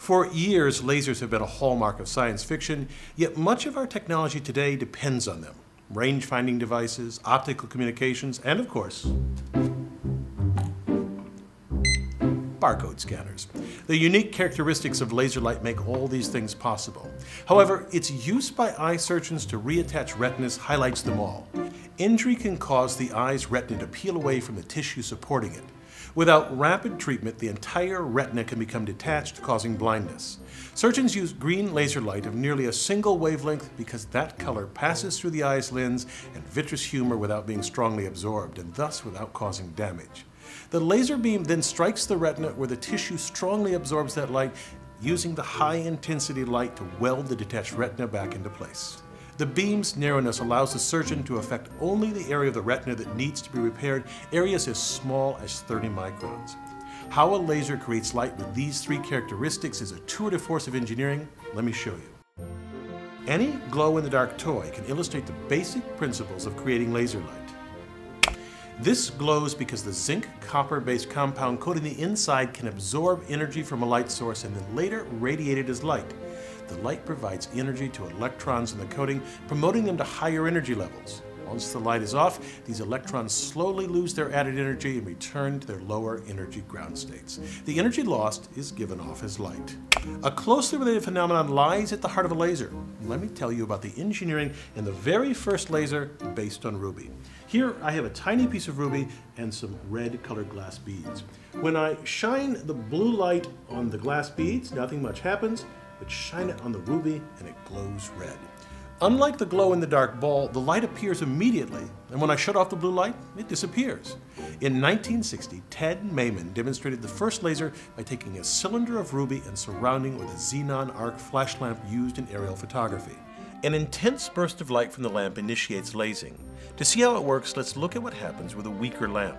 For years, lasers have been a hallmark of science fiction, yet much of our technology today depends on them. Range-finding devices, optical communications, and of course, barcode scanners. The unique characteristics of laser light make all these things possible. However, its use by eye surgeons to reattach retinas highlights them all. Injury can cause the eye's retina to peel away from the tissue supporting it. Without rapid treatment, the entire retina can become detached, causing blindness. Surgeons use green laser light of nearly a single wavelength because that color passes through the eye's lens and vitreous humor without being strongly absorbed, and thus without causing damage. The laser beam then strikes the retina where the tissue strongly absorbs that light, using the high-intensity light to weld the detached retina back into place. The beam's narrowness allows the surgeon to affect only the area of the retina that needs to be repaired, areas as small as 30 microns. How a laser creates light with these three characteristics is a tour de force of engineering. Let me show you. Any glow-in-the-dark toy can illustrate the basic principles of creating laser light. This glows because the zinc-copper-based compound coating the inside can absorb energy from a light source and then later radiate it as light. The light provides energy to electrons in the coating, promoting them to higher energy levels. Once the light is off, these electrons slowly lose their added energy and return to their lower energy ground states. The energy lost is given off as light. A closely related phenomenon lies at the heart of a laser. Let me tell you about the engineering in the very first laser based on ruby. Here I have a tiny piece of ruby and some red colored glass beads. When I shine the blue light on the glass beads, nothing much happens, but shine it on the ruby and it glows red. Unlike the glow-in-the-dark ball, the light appears immediately, and when I shut off the blue light, it disappears. In 1960, Ted Mayman demonstrated the first laser by taking a cylinder of ruby and surrounding it with a xenon arc flash lamp used in aerial photography. An intense burst of light from the lamp initiates lasing. To see how it works, let's look at what happens with a weaker lamp.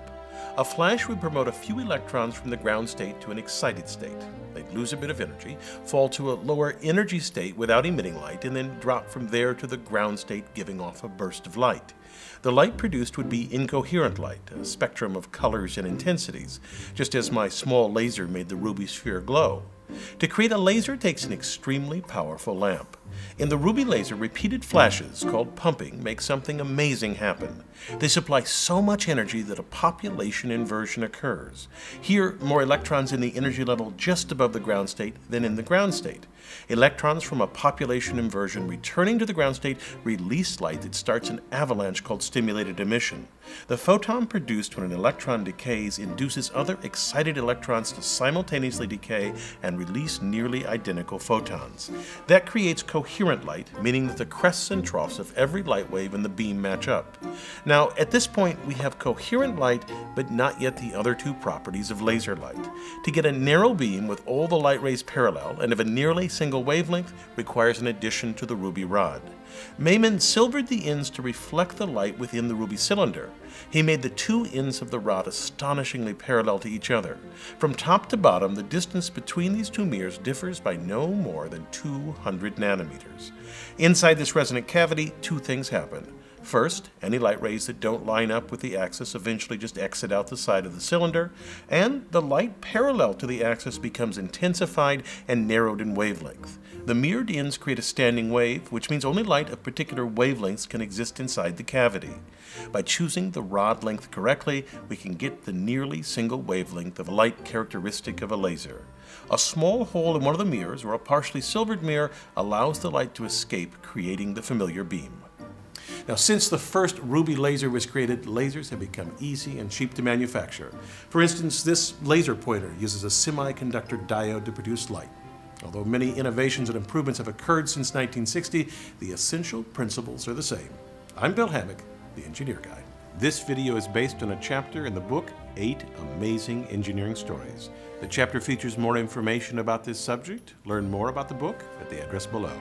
A flash would promote a few electrons from the ground state to an excited state. They'd lose a bit of energy, fall to a lower energy state without emitting light, and then drop from there to the ground state, giving off a burst of light. The light produced would be incoherent light, a spectrum of colors and intensities, just as my small laser made the ruby sphere glow. To create a laser takes an extremely powerful lamp. In the ruby laser, repeated flashes, called pumping, make something amazing happen. They supply so much energy that a population inversion occurs. Here, more electrons in the energy level just above the ground state than in the ground state. Electrons from a population inversion returning to the ground state release light that starts an avalanche called stimulated emission. The photon produced when an electron decays induces other excited electrons to simultaneously decay and release nearly identical photons. That creates coherent light, meaning that the crests and troughs of every light wave in the beam match up. Now, at this point, we have coherent light, but not yet the other two properties of laser light. To get a narrow beam with all the light rays parallel and of a nearly single wavelength requires an addition to the ruby rod. Mayman silvered the ends to reflect the light within the ruby cylinder. He made the two ends of the rod astonishingly parallel to each other. From top to bottom, the distance between these two mirrors differs by no more than 200 nanometers. Inside this resonant cavity, two things happen. First, any light rays that don't line up with the axis eventually just exit out the side of the cylinder, and the light parallel to the axis becomes intensified and narrowed in wavelength. The mirrored ends create a standing wave, which means only light of particular wavelengths can exist inside the cavity. By choosing the rod length correctly, we can get the nearly single wavelength of a light characteristic of a laser. A small hole in one of the mirrors, or a partially silvered mirror, allows the light to escape, creating the familiar beam. Now, since the first ruby laser was created, lasers have become easy and cheap to manufacture. For instance, this laser pointer uses a semiconductor diode to produce light. Although many innovations and improvements have occurred since 1960, the essential principles are the same. I'm Bill Hammack, the Engineer Guy. This video is based on a chapter in the book, 8 Amazing Engineering Stories. The chapter features more information about this subject. Learn more about the book at the address below.